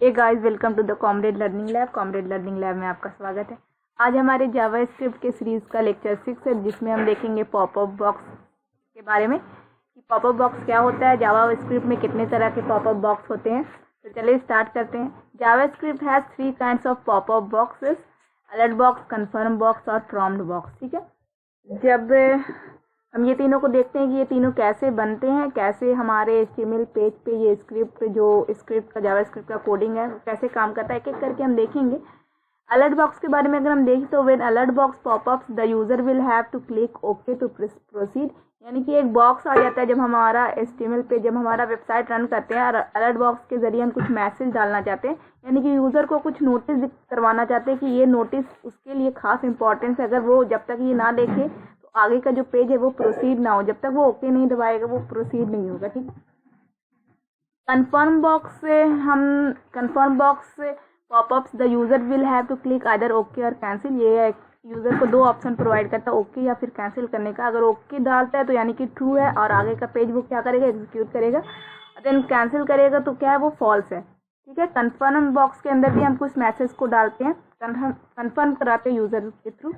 Hey guys, welcome to the comrade learning lab. Comrade learning lab में आपका स्वागत है। आज हमारे जावा स्क्रिप्ट के सीरीज का लेक्चर 6 है, जिसमें हम देखेंगे पॉपअप बॉक्स के बारे में कि पॉपअप बॉक्स क्या होता है, जावा स्क्रिप्ट में कितने तरह के पॉपअप बॉक्स होते हैं। तो चलिए स्टार्ट करते हैं। JavaScript has 3 kinds of popup boxes, alert box, confirm box और प्रॉम्प्ट बॉक्स। ठीक है, जब हम ये तीनों को देखते हैं कि ये तीनों कैसे बनते हैं, कैसे हमारे HTML पेज पे ये स्क्रिप्ट का जावा स्क्रिप्ट का कोडिंग है कैसे काम करता है, एक एक करके हम देखेंगे। अलर्ट बॉक्स के बारे में अगर हम देखें तो when alert box popups the user will have to click okay to proceed. यानी कि एक बॉक्स आ जाता है जब हमारा HTML पे जब हमारा वेबसाइट रन करते हैं और अलर्ट बॉक्स के जरिए हम कुछ मैसेज डालना चाहते हैं, यानी कि यूजर को कुछ नोटिस करवाना चाहते हैं कि ये नोटिस उसके लिए खास इंपॉर्टेंस है। अगर वो जब तक ये ना देखे तो आगे का जो पेज है वो प्रोसीड ना हो, जब तक वो ओके नहीं दबाएगा वो प्रोसीड नहीं होगा। ठीक, कन्फर्म बॉक्स से popups the user will have to click either okay और कैंसिल। ये यूजर को दो ऑप्शन प्रोवाइड करता है, ओके या फिर कैंसिल करने का। अगर ओके डालता है तो यानी कि ट्रू है और आगे का पेज वो क्या करेगा, एग्जीक्यूट करेगा। देन कैंसिल करेगा तो क्या है, वो फॉल्स है। ठीक है, कन्फर्म बॉक्स के अंदर भी हम कुछ मैसेज को डालते हैं, कन्फर्म कराते हैं यूजर के थ्रू।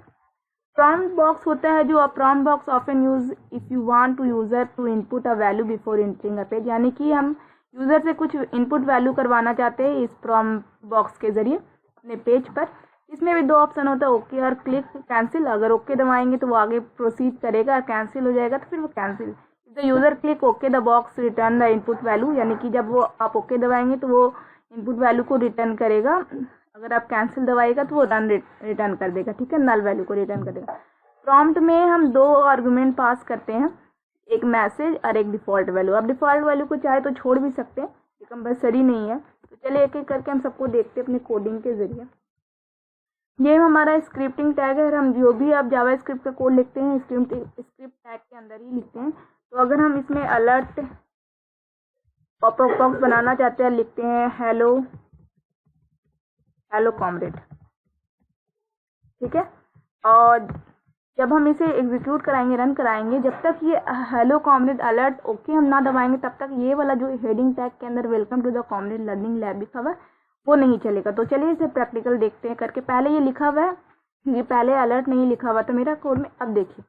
प्रॉम्प्ट बॉक्स होता है जो prompt box often use if you want to user to input a value before entering a page. यानी कि हम यूजर से कुछ इनपुट वैल्यू करवाना चाहते हैं इस प्रॉम्प्ट बॉक्स के जरिए अपने पेज पर। इसमें भी दो ऑप्शन होता है, ओके और क्लिक कैंसिल। अगर ओके दबाएंगे तो वो आगे प्रोसीड करेगा, कैंसिल हो जाएगा तो फिर वो cancel. The user click okay the box return the input value. यानी कि जब वो आप ओके दबाएंगे तो वो इनपुट वैल्यू को रिटर्न करेगा। अगर आप कैंसिल दबाएगा तो वो रिटर्न कर देगा। ठीक है, नल वैल्यू को रिटर्न कर देगा। प्रॉम्प्ट में हम दो आर्गुमेंट पास करते हैं, एक मैसेज और एक डिफॉल्ट वैल्यू। आप डिफॉल्ट वैल्यू को चाहे तो छोड़ भी सकते हैं, ये कंपलसरी नहीं है। तो चलिए एक एक करके हम सबको देखते हैं अपने कोडिंग के जरिए। ये हमारा स्क्रिप्टिंग टैग है। हम जो भी आप जावा स्क्रिप्ट का कोड लिखते हैं स्क्रिप्ट टैग के अंदर ही लिखते हैं। तो अगर हम इसमें अलर्ट पॉपअप बॉक्स बनाना चाहते हैं, लिखते हैं हेलो कॉमरेड। ठीक है, और जब हम इसे एग्जीक्यूट कराएंगे, रन कराएंगे, जब तक ये हेलो कॉमरेड अलर्ट ओके हम ना दबाएंगे तब तक ये वाला जो हेडिंग टैग के अंदर welcome to the comrade learning lab लिखा हुआ है वो नहीं चलेगा। तो चलिए इसे प्रैक्टिकल देखते हैं करके। पहले ये लिखा हुआ है, ये पहले अलर्ट नहीं लिखा हुआ था मेरा कोड में। अब देखिए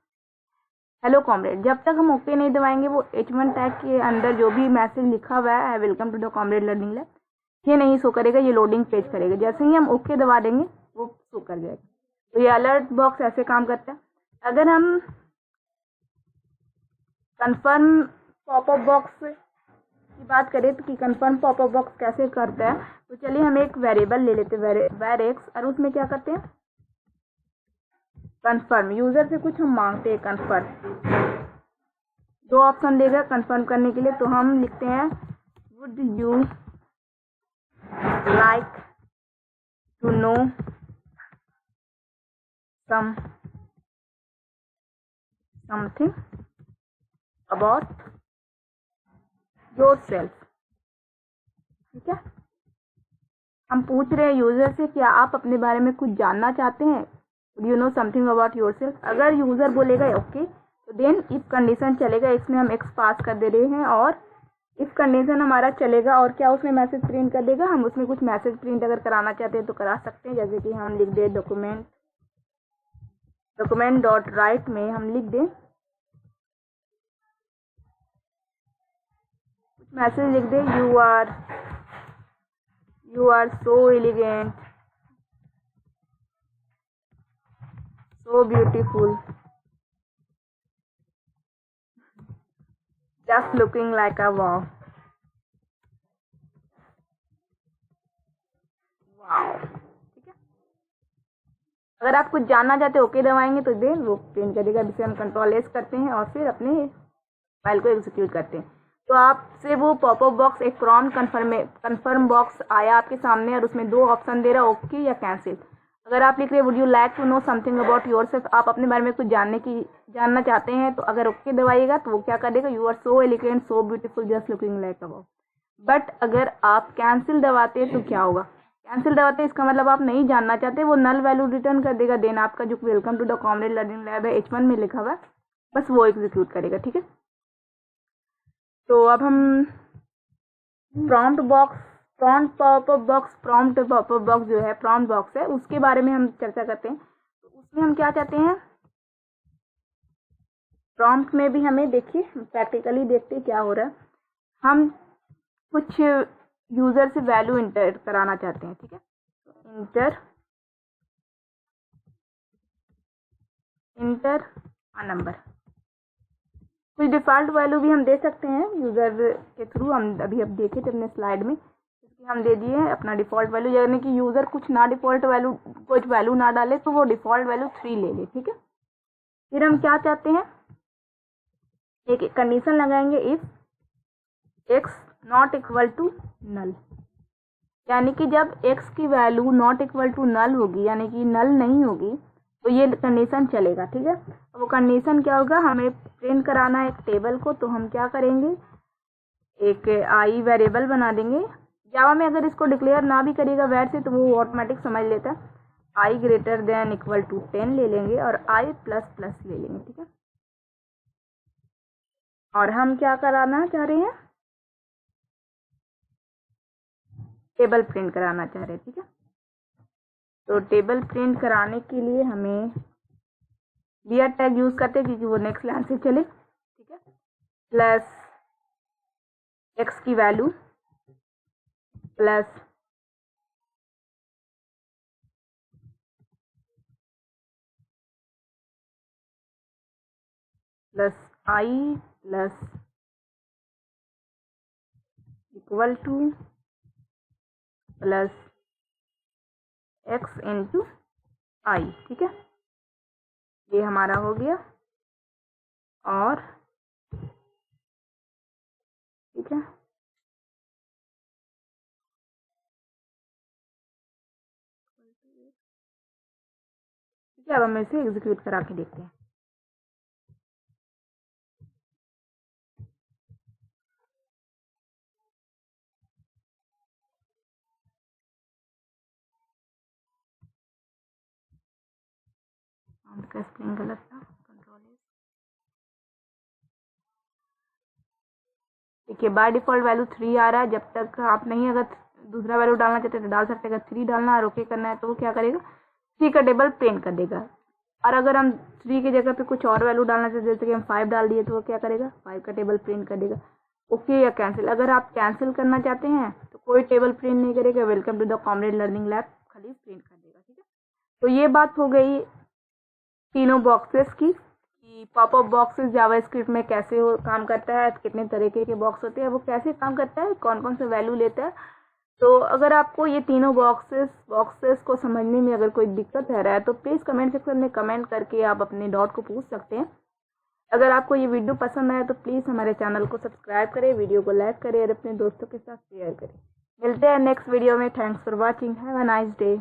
हेलो कॉमरेड, जब तक हम ओके नहीं दबाएंगे वो H1 टैग के अंदर जो भी मैसेज लिखा हुआ है welcome to the comrade learning lab, ये नहीं शो करेगा, ये लोडिंग पेज करेगा। जैसे ही हम ओके दबा देंगे वो शो कर जाएगा। तो ये अलर्ट बॉक्स ऐसे काम करता है। अगर हम कन्फर्म पॉपअप बॉक्स की बात करें तो कि कन्फर्म पॉपअप बॉक्स कैसे करता है, तो चलिए हम एक वेरिएबल ले लेते हैं var_x, और उसमें क्या करते हैं, कन्फर्म। यूजर से कुछ हम मांगते हैं, कन्फर्म। दो ऑप्शन देगा कन्फर्म करने के लिए, तो हम लिखते हैं would you like to know something about yourself. ठीक है, हम पूछ रहे हैं यूजर से क्या आप अपने बारे में कुछ जानना चाहते हैं, you know something about yourself. अगर यूजर बोलेगा ओके तो देन इफ कंडीशन चलेगा, इसमें हम एक्स पास कर दे रहे हैं और इफ कंडीशन हमारा चलेगा और क्या उसमें मैसेज प्रिंट कर देगा। हम उसमें कुछ मैसेज प्रिंट अगर कराना चाहते हैं तो करा सकते हैं। जैसे कि हम लिख दे डॉक्यूमेंट डॉट राइट में हम लिख दें कुछ मैसेज लिख दे, you are so elegant, so beautiful, just looking like a wow। ठीक है, अगर आप कुछ जानना चाहते हो ओके दबाएंगे तो देन वो प्रिंट करेगा, जिसे हम कंट्रोल S करते हैं और फिर अपने फाइल को एग्जीक्यूट करते हैं। तो आपसे वो पॉपअप बॉक्स एक प्रॉम्प्ट कन्फर्म बॉक्स आया आपके सामने और उसमें दो ऑप्शन दे रहा है, ओके या कैंसिल। अगर आप लिख रहे हैं would you like to know something about yourself, आप अपने बारे में कुछ जानना चाहते हैं, तो अगर ओके दबाइएगा तो वो क्या करेगा, you are so elegant, so beautiful, just looking like a wow. But अगर आप कैंसिल दबाते हैं तो क्या होगा, कैंसिल दबाते हैं इसका मतलब आप नहीं जानना चाहते, वो नल वैल्यू रिटर्न कर देगा। देन आपका जो welcome to the comrade learning lab है H1 में लिखा हुआ है बस वो एग्जीक्यूट करेगा। ठीक है, तो अब हम prompt prompt popup box, prompt popup box जो है, प्रॉम्प्ट बॉक्स है, उसके बारे में हम चर्चा करते हैं। तो उसमें हम क्या चाहते हैं, प्रॉम्प्ट में भी हमें देखिए प्रैक्टिकली देखते क्या हो रहा है। हम कुछ यूजर से वैल्यू इंटर कराना चाहते हैं, ठीक है, इंटर अ नंबर। कुछ डिफ़ॉल्ट वैल्यू भी हम दे सकते हैं यूज़र के थ्रू। हम अभी अब देखे थे अपने स्लाइड में, इसकी हम दे दिए अपना डिफ़ॉल्ट वैल्यू, यानी कि यूज़र कुछ ना डिफ़ॉल्ट वैल्यू, कुछ वैल्यू ना डाले तो वो डिफ़ॉल्ट वैल्यू 3 ले ले, ठीक है। फिर हम क्या चाहते हैं, एक कंडीशन लगाएंगे, if X not equal to null, यानी कि जब x की value not equal to null होगी, यानी कि नल नहीं होगी, तो ये कंडीशन चलेगा, ठीक है। वो कंडीशन क्या होगा, हमें प्रिंट कराना है एक टेबल को, तो हम क्या करेंगे, एक आई वेरिएबल बना देंगे। जावा में अगर इसको डिक्लेयर ना भी करेगा वैर से, तो वो ऑटोमेटिक समझ लेता है। आई ग्रेटर देन इक्वल टू 10 ले लेंगे और आई प्लस प्लस ले लेंगे, ठीक है। और हम क्या कराना चाह रहे हैं, टेबल प्रिंट कराना चाह रहे हैं, ठीक है। तो टेबल प्रिंट कराने के लिए हमें बियर टैग यूज करते हैं, क्योंकि वो नेक्स्ट लाइन से चले, ठीक है। प्लस एक्स की value plus i plus equal to plus x into i, ठीक है। ये हमारा हो गया, और ठीक है, ठीक है। अब हम इसे एग्जीक्यूट करा के देखते हैं। का स्प्रिंग गलत था, कंट्रोल है। देखिए बाय डिफॉल्ट वैल्यू 3 आ रहा है। जब तक आप नहीं, अगर दूसरा वैल्यू डालना चाहते हैं तो डाल सकते हैं। अगर 3 डालना है, ओके करना है, तो वो क्या करेगा, 3 का टेबल प्रिंट कर देगा। और अगर हम 3 की जगह पे कुछ और वैल्यू डालना चाहते हैं, जैसे कि हम 5 डाल दिए, तो वो क्या करेगा, 5 का टेबल प्रिंट कर देगा। ओके या कैंसिल, अगर आप कैंसिल करना चाहते हैं तो कोई टेबल प्रिंट नहीं करेगा, welcome to the comrade learning lab खाली प्रिंट कर देगा, ठीक है। तो ये बात हो गई तीनों बॉक्सेस की, कि पॉपअप बॉक्सेस जावास्क्रिप्ट में कैसे काम करता है, कितने तरीके के बॉक्स होते हैं, वो कैसे काम करता है, कौन कौन सा वैल्यू लेता है। तो अगर आपको ये तीनों बॉक्सेस को समझने में अगर कोई दिक्कत है रहा है, तो प्लीज़ कमेंट सेक्शन में कमेंट करके आप अपने डाउट को पूछ सकते हैं। अगर आपको ये वीडियो पसंद आया तो प्लीज़ हमारे चैनल को सब्सक्राइब करें, वीडियो को लाइक करें और अपने दोस्तों के साथ शेयर करें। मिलते हैं नेक्स्ट वीडियो में। Thanks for watching, have a nice day.